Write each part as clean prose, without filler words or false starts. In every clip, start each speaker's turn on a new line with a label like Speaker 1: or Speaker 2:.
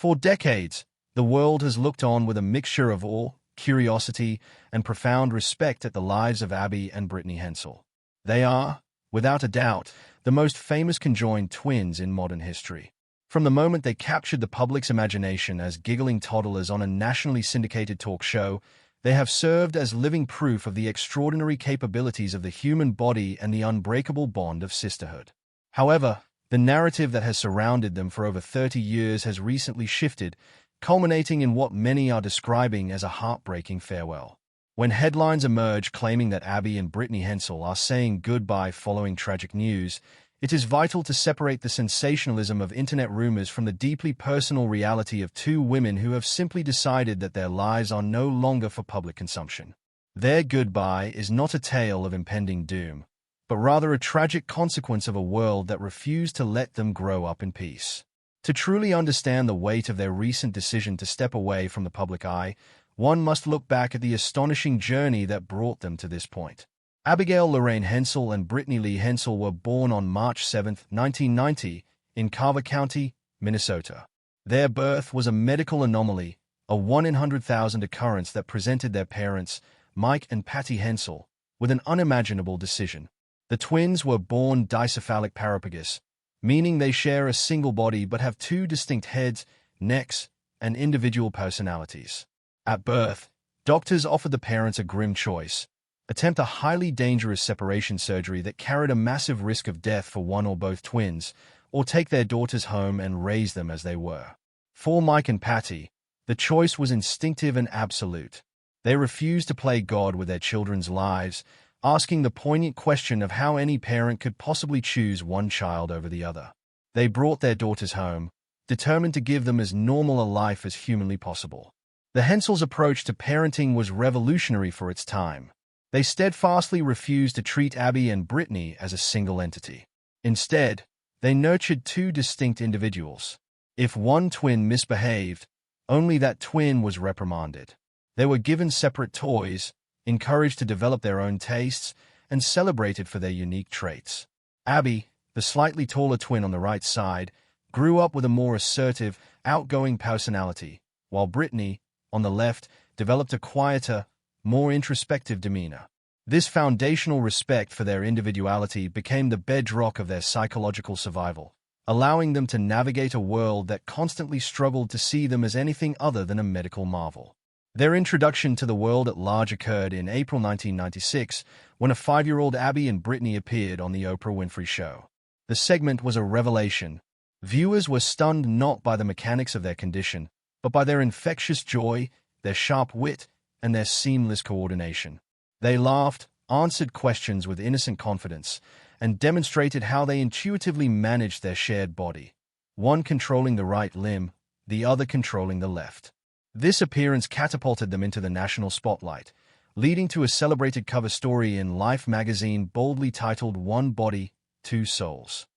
Speaker 1: For decades, the world has looked on with a mixture of awe, curiosity, and profound respect at the lives of Abby and Brittany Hensel. They are, without a doubt, the most famous conjoined twins in modern history. From the moment they captured the public's imagination as giggling toddlers on a nationally syndicated talk show, they have served as living proof of the extraordinary capabilities of the human body and the unbreakable bond of sisterhood. However, the narrative that has surrounded them for over 30 years has recently shifted, culminating in what many are describing as a heartbreaking farewell. When headlines emerge claiming that Abby and Brittany Hensel are saying goodbye following tragic news, it is vital to separate the sensationalism of internet rumors from the deeply personal reality of two women who have simply decided that their lives are no longer for public consumption. Their goodbye is not a tale of impending doom, but rather a tragic consequence of a world that refused to let them grow up in peace. To truly understand the weight of their recent decision to step away from the public eye, one must look back at the astonishing journey that brought them to this point. Abigail Lorraine Hensel and Brittany Lee Hensel were born on March 7, 1990, in Carver County, Minnesota. Their birth was a medical anomaly, a 1 in 100,000 occurrence that presented their parents, Mike and Patty Hensel, with an unimaginable decision. The twins were born dicephalic parapagous, meaning they share a single body but have two distinct heads, necks, and individual personalities. At birth, doctors offered the parents a grim choice: attempt a highly dangerous separation surgery that carried a massive risk of death for one or both twins, or take their daughters home and raise them as they were. For Mike and Patty, the choice was instinctive and absolute. They refused to play God with their children's lives, asking the poignant question of how any parent could possibly choose one child over the other. They brought their daughters home, determined to give them as normal a life as humanly possible. The Hensels' approach to parenting was revolutionary for its time. They steadfastly refused to treat Abby and Brittany as a single entity. Instead, they nurtured two distinct individuals. If one twin misbehaved, only that twin was reprimanded. They were given separate toys, encouraged to develop their own tastes, and celebrated for their unique traits. Abby, the slightly taller twin on the right side, grew up with a more assertive, outgoing personality, while Brittany, on the left, developed a quieter, more introspective demeanor. This foundational respect for their individuality became the bedrock of their psychological survival, allowing them to navigate a world that constantly struggled to see them as anything other than a medical marvel. Their introduction to the world at large occurred in April 1996, when a 5-year-old Abby and Brittany appeared on The Oprah Winfrey Show. The segment was a revelation. Viewers were stunned not by the mechanics of their condition, but by their infectious joy, their sharp wit, and their seamless coordination. They laughed, answered questions with innocent confidence, and demonstrated how they intuitively managed their shared body, one controlling the right limb, the other controlling the left. This appearance catapulted them into the national spotlight, leading to a celebrated cover story in Life magazine boldly titled "One Body, Two Souls."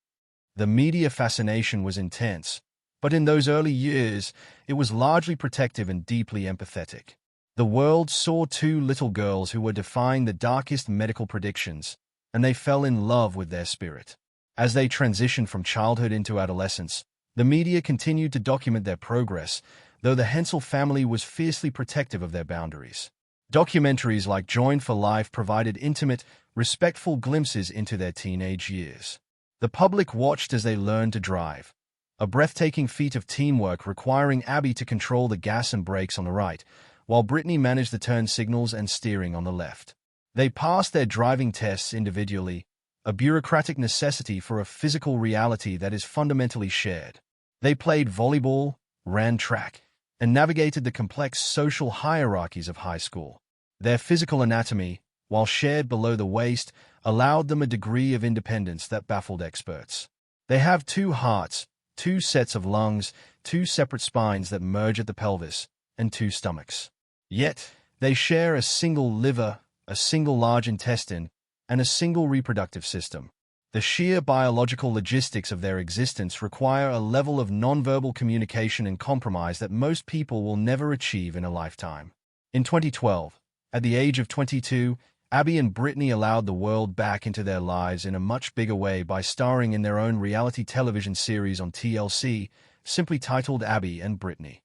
Speaker 1: The media fascination was intense, but in those early years, it was largely protective and deeply empathetic. The world saw two little girls who were defying the darkest medical predictions, and they fell in love with their spirit. As they transitioned from childhood into adolescence, the media continued to document their progress, though the Hensel family was fiercely protective of their boundaries. Documentaries like Joined for Life provided intimate, respectful glimpses into their teenage years. The public watched as they learned to drive, a breathtaking feat of teamwork requiring Abby to control the gas and brakes on the right, while Brittany managed the turn signals and steering on the left. They passed their driving tests individually, a bureaucratic necessity for a physical reality that is fundamentally shared. They played volleyball, ran track, and navigated the complex social hierarchies of high school. Their physical anatomy, while shared below the waist, allowed them a degree of independence that baffled experts. They have two hearts, two sets of lungs, two separate spines that merge at the pelvis, and two stomachs. Yet, they share a single liver, a single large intestine, and a single reproductive system. The sheer biological logistics of their existence require a level of nonverbal communication and compromise that most people will never achieve in a lifetime. In 2012, at the age of 22, Abby and Brittany allowed the world back into their lives in a much bigger way by starring in their own reality television series on TLC, simply titled Abby and Brittany.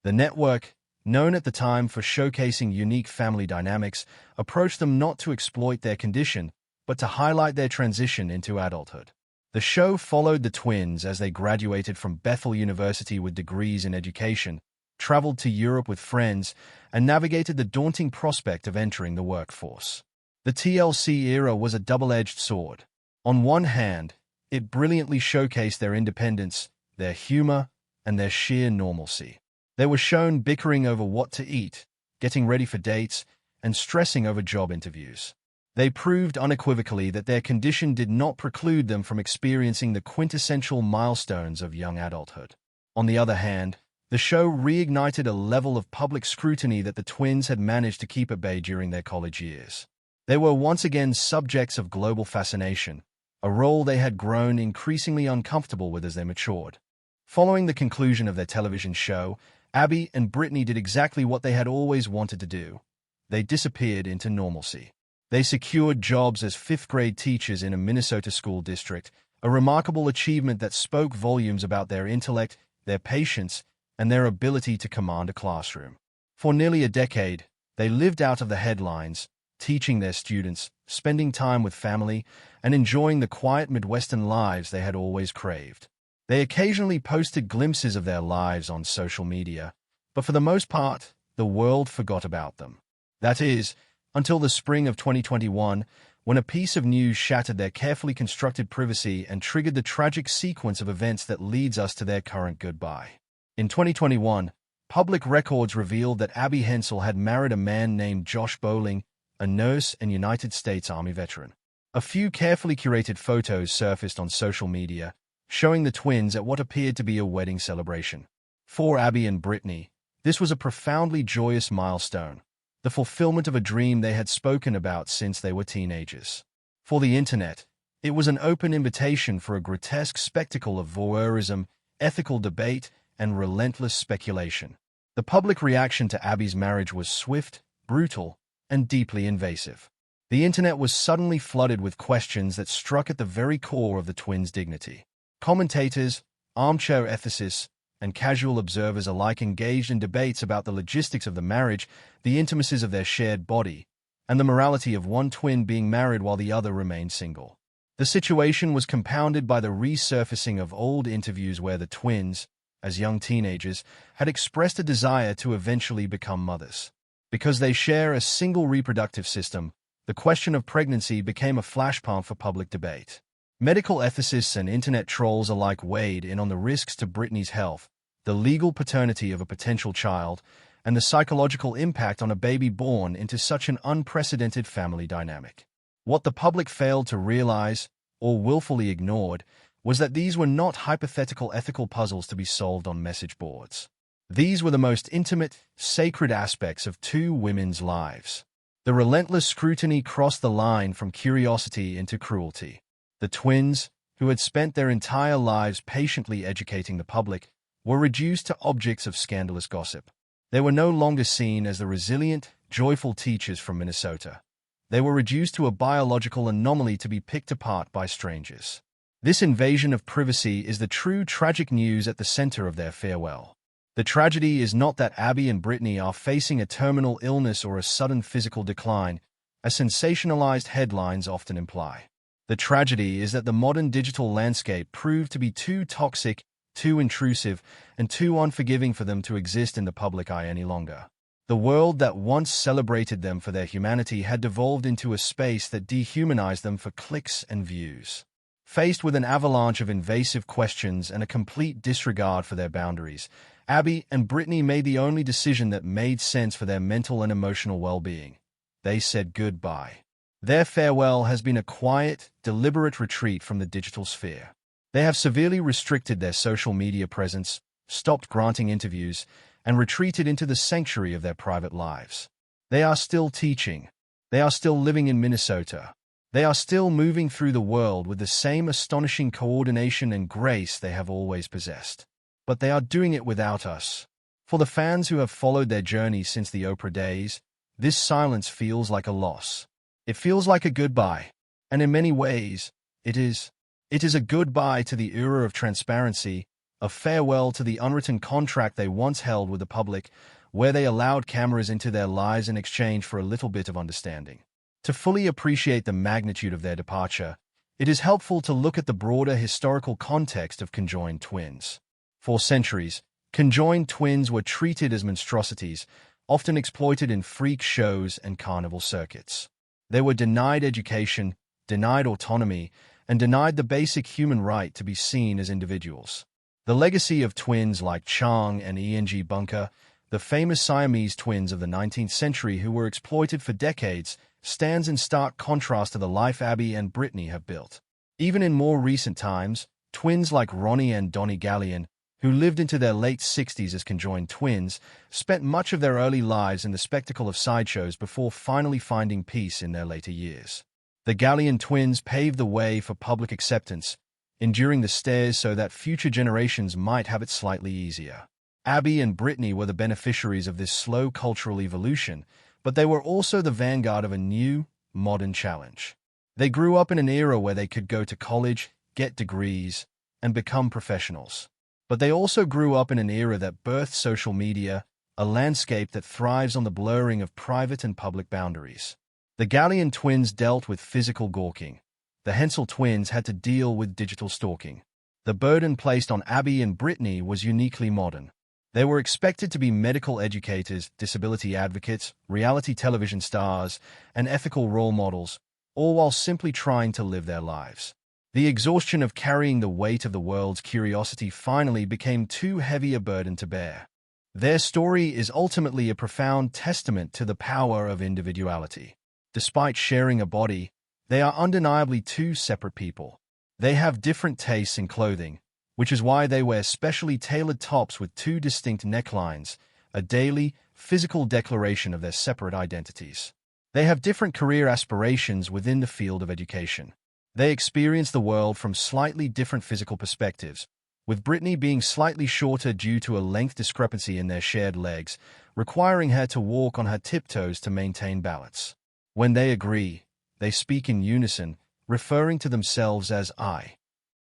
Speaker 1: The network, known at the time for showcasing unique family dynamics, approached them not to exploit their condition, but to highlight their transition into adulthood. The show followed the twins as they graduated from Bethel University with degrees in education, traveled to Europe with friends, and navigated the daunting prospect of entering the workforce. The TLC era was a double-edged sword. On one hand, it brilliantly showcased their independence, their humor, and their sheer normalcy. They were shown bickering over what to eat, getting ready for dates, and stressing over job interviews. They proved unequivocally that their condition did not preclude them from experiencing the quintessential milestones of young adulthood. On the other hand, the show reignited a level of public scrutiny that the twins had managed to keep at bay during their college years. They were once again subjects of global fascination, a role they had grown increasingly uncomfortable with as they matured. Following the conclusion of their television show, Abby and Brittany did exactly what they had always wanted to do. They disappeared into normalcy. They secured jobs as fifth-grade teachers in a Minnesota school district, a remarkable achievement that spoke volumes about their intellect, their patience, and their ability to command a classroom. For nearly a decade, they lived out of the headlines, teaching their students, spending time with family, and enjoying the quiet Midwestern lives they had always craved. They occasionally posted glimpses of their lives on social media, but for the most part, the world forgot about them. That is, until the spring of 2021, when a piece of news shattered their carefully constructed privacy and triggered the tragic sequence of events that leads us to their current goodbye. In 2021, public records revealed that Abby Hensel had married a man named Josh Bowling, a nurse and United States Army veteran. A few carefully curated photos surfaced on social media, showing the twins at what appeared to be a wedding celebration. For Abby and Brittany, this was a profoundly joyous milestone, the fulfillment of a dream they had spoken about since they were teenagers. For the internet, it was an open invitation for a grotesque spectacle of voyeurism, ethical debate, and relentless speculation. The public reaction to Abby's marriage was swift, brutal, and deeply invasive. The internet was suddenly flooded with questions that struck at the very core of the twins' dignity. Commentators, armchair ethicists, and casual observers alike engaged in debates about the logistics of the marriage, the intimacies of their shared body, and the morality of one twin being married while the other remained single. The situation was compounded by the resurfacing of old interviews where the twins, as young teenagers, had expressed a desire to eventually become mothers. Because they share a single reproductive system, the question of pregnancy became a flashpoint for public debate. Medical ethicists and internet trolls alike weighed in on the risks to Brittany's health, the legal paternity of a potential child, and the psychological impact on a baby born into such an unprecedented family dynamic. What the public failed to realize, or willfully ignored, was that these were not hypothetical ethical puzzles to be solved on message boards. These were the most intimate, sacred aspects of two women's lives. The relentless scrutiny crossed the line from curiosity into cruelty. The twins, who had spent their entire lives patiently educating the public, were reduced to objects of scandalous gossip. They were no longer seen as the resilient, joyful teachers from Minnesota. They were reduced to a biological anomaly to be picked apart by strangers. This invasion of privacy is the true tragic news at the center of their farewell. The tragedy is not that Abby and Brittany are facing a terminal illness or a sudden physical decline, as sensationalized headlines often imply. The tragedy is that the modern digital landscape proved to be too toxic, too intrusive, and too unforgiving for them to exist in the public eye any longer. The world that once celebrated them for their humanity had devolved into a space that dehumanized them for clicks and views. Faced with an avalanche of invasive questions and a complete disregard for their boundaries, Abby and Brittany made the only decision that made sense for their mental and emotional well-being. They said goodbye. Their farewell has been a quiet, deliberate retreat from the digital sphere. They have severely restricted their social media presence, stopped granting interviews, and retreated into the sanctuary of their private lives. They are still teaching. They are still living in Minnesota. They are still moving through the world with the same astonishing coordination and grace they have always possessed. But they are doing it without us. For the fans who have followed their journey since the Oprah days, this silence feels like a loss. It feels like a goodbye. And in many ways, it is. It is a goodbye to the era of transparency, a farewell to the unwritten contract they once held with the public, where they allowed cameras into their lives in exchange for a little bit of understanding. To fully appreciate the magnitude of their departure, it is helpful to look at the broader historical context of conjoined twins. For centuries, conjoined twins were treated as monstrosities, often exploited in freak shows and carnival circuits. They were denied education, denied autonomy, and denied the basic human right to be seen as individuals. The legacy of twins like Chang and Eng Bunker, the famous Siamese twins of the 19th century who were exploited for decades, stands in stark contrast to the life Abby and Brittany have built. Even in more recent times, twins like Ronnie and Donnie Gallion, who lived into their late 60s as conjoined twins, spent much of their early lives in the spectacle of sideshows before finally finding peace in their later years. The Gallion twins paved the way for public acceptance, enduring the stairs so that future generations might have it slightly easier. Abby and Brittany were the beneficiaries of this slow cultural evolution, but they were also the vanguard of a new, modern challenge. They grew up in an era where they could go to college, get degrees, and become professionals. But they also grew up in an era that birthed social media, a landscape that thrives on the blurring of private and public boundaries. The Gallion twins dealt with physical gawking. The Hensel twins had to deal with digital stalking. The burden placed on Abby and Brittany was uniquely modern. They were expected to be medical educators, disability advocates, reality television stars, and ethical role models, all while simply trying to live their lives. The exhaustion of carrying the weight of the world's curiosity finally became too heavy a burden to bear. Their story is ultimately a profound testament to the power of individuality. Despite sharing a body, they are undeniably two separate people. They have different tastes in clothing, which is why they wear specially tailored tops with two distinct necklines, a daily, physical declaration of their separate identities. They have different career aspirations within the field of education. They experience the world from slightly different physical perspectives, with Brittany being slightly shorter due to a length discrepancy in their shared legs, requiring her to walk on her tiptoes to maintain balance. When they agree, they speak in unison, referring to themselves as I.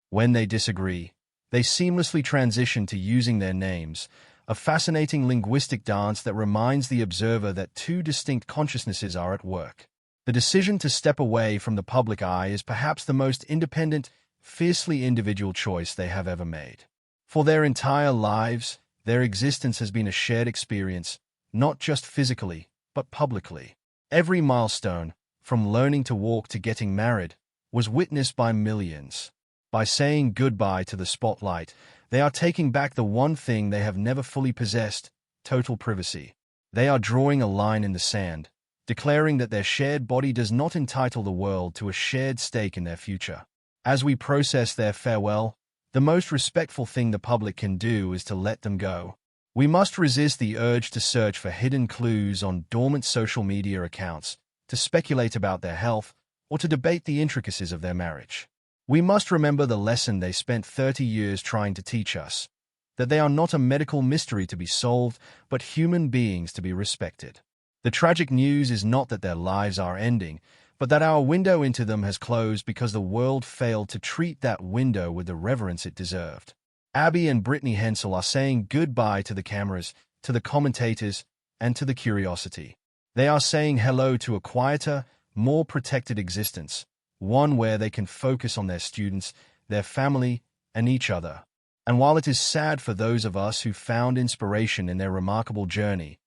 Speaker 1: When they disagree, they seamlessly transition to using their names, a fascinating linguistic dance that reminds the observer that two distinct consciousnesses are at work. The decision to step away from the public eye is perhaps the most independent, fiercely individual choice they have ever made. For their entire lives, their existence has been a shared experience, not just physically, but publicly. Every milestone, from learning to walk to getting married, was witnessed by millions. By saying goodbye to the spotlight, they are taking back the one thing they have never fully possessed, total privacy. They are drawing a line in the sand, declaring that their shared body does not entitle the world to a shared stake in their future. As we process their farewell, the most respectful thing the public can do is to let them go. We must resist the urge to search for hidden clues on dormant social media accounts, to speculate about their health, or to debate the intricacies of their marriage. We must remember the lesson they spent 30 years trying to teach us, that they are not a medical mystery to be solved, but human beings to be respected. The tragic news is not that their lives are ending, but that our window into them has closed because the world failed to treat that window with the reverence it deserved. Abby and Brittany Hensel are saying goodbye to the cameras, to the commentators, and to the curiosity. They are saying hello to a quieter, more protected existence, one where they can focus on their students, their family, and each other. And while it is sad for those of us who found inspiration in their remarkable journey,